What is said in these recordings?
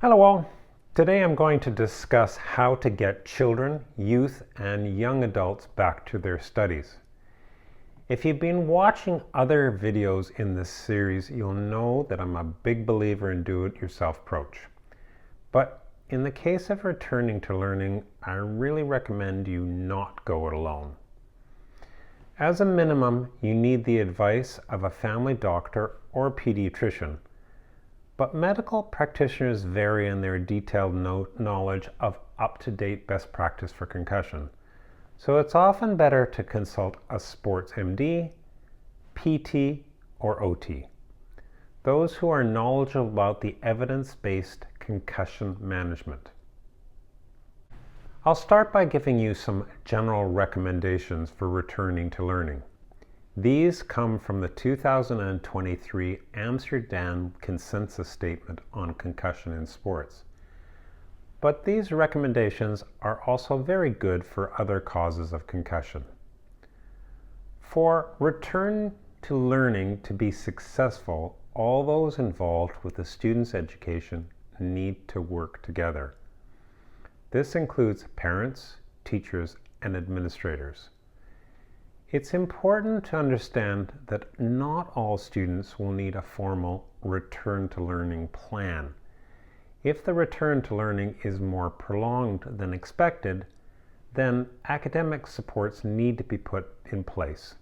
Hello all. Today I'm going to discuss how to get children, youth, and young adults back to their studies. If you've been watching other videos in this series, you'll know that I'm a big believer in do-it-yourself approach. But in the case of returning to learning, I really recommend you not go it alone. As a minimum, you need the advice of a family doctor or pediatrician. But medical practitioners vary in their detailed knowledge of up-to-date best practice for concussion. So it's often better to consult a sports MD, PT, or OT. Those who are knowledgeable about the evidence-based concussion management. I'll start by giving you some general recommendations for returning to learning. These come from the 2023 Amsterdam Consensus Statement on Concussion in Sports. But these recommendations are also very good for other causes of concussion. For return to learning to be successful, all those involved with the student's education need to work together. This includes parents, teachers, and administrators. It's important to understand that not all students will need a formal return to learning plan. If the return to learning is more prolonged than expected, then academic supports need to be put in place.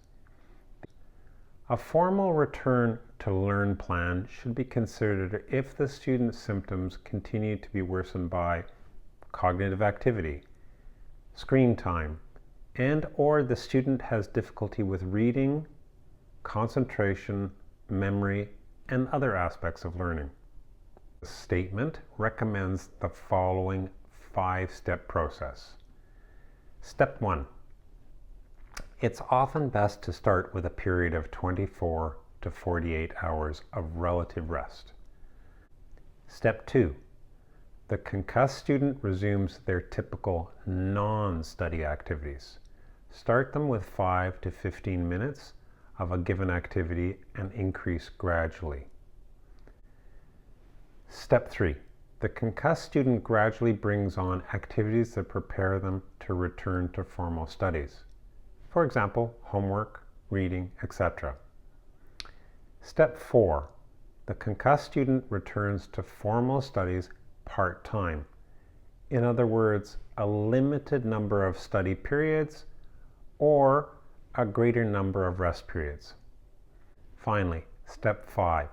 A formal return to learn plan should be considered if the student's symptoms continue to be worsened by cognitive activity, screen time, and or the student has difficulty with reading, concentration, memory, and other aspects of learning. The statement recommends the following 5-step process. Step 1. It's often best to start with a period of 24 to 48 hours of relative rest. Step 2. The concussed student resumes their typical non-study activities. Start them with 5 to 15 minutes of a given activity and increase gradually. Step 3. The concussed student gradually brings on activities that prepare them to return to formal studies. For example, homework, reading, etc. Step 4. The concussed student returns to formal studies part-time. In other words, a limited number of study periods or a greater number of rest periods. Finally, step 5.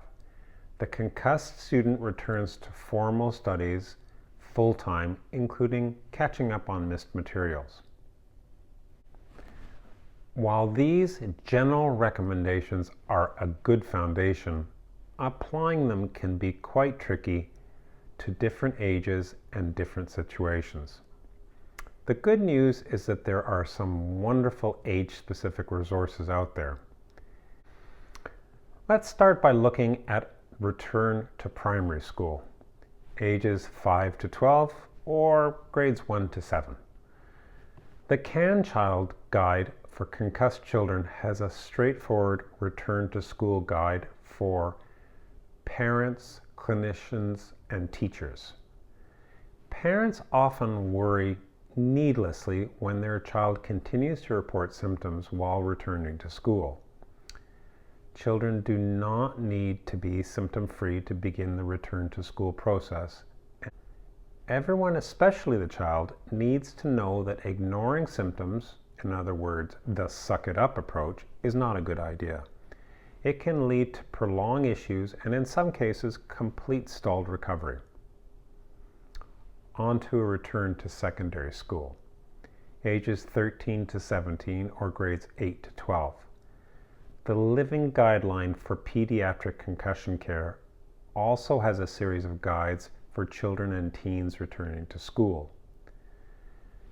The concussed student returns to formal studies full-time, including catching up on missed materials. While these general recommendations are a good foundation, applying them can be quite tricky to different ages and different situations. The good news is that there are some wonderful age-specific resources out there. Let's start by looking at return to primary school, ages 5 to 12 or grades 1 to 7. The CAN Child Guide for Concussed Children has a straightforward return to school guide for parents, clinicians, and teachers. Parents often worry needlessly when their child continues to report symptoms while returning to school. Children do not need to be symptom-free to begin the return to school process. Everyone, especially the child, needs to know that ignoring symptoms, in other words, the suck it up approach, is not a good idea. It can lead to prolonged issues and in some cases complete stalled recovery. On to a return to secondary school, ages 13 to 17 or grades 8 to 12. The Living Guideline for Pediatric Concussion Care also has a series of guides for children and teens returning to school.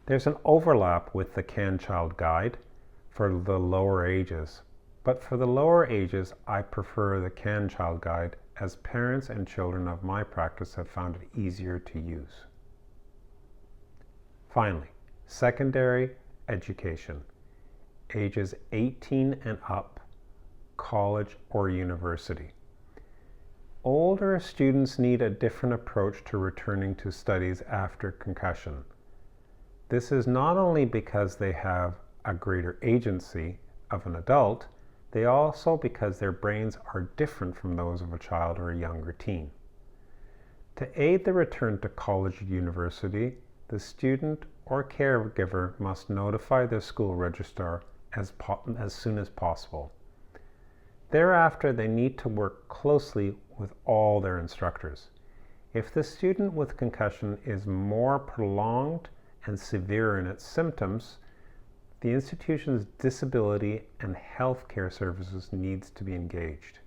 There's an overlap with the CAN Child Guide for the lower ages, but for the lower ages I prefer the CAN Child Guide as parents and children of my practice have found it easier to use. Finally, secondary education, ages 18 and up, college or university. Older students need a different approach to returning to studies after concussion. This is not only because they have a greater agency of an adult, they also because their brains are different from those of a child or a younger teen. To aid the return to college or university, the student or caregiver must notify their school registrar as soon as possible. Thereafter, they need to work closely with all their instructors. If the student with concussion is more prolonged and severe in its symptoms, the institution's disability and healthcare services needs to be engaged.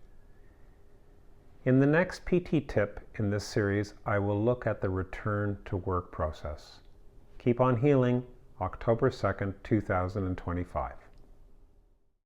In the next PT tip in this series, I will look at the return to work process. Keep on healing, October 2nd, 2025.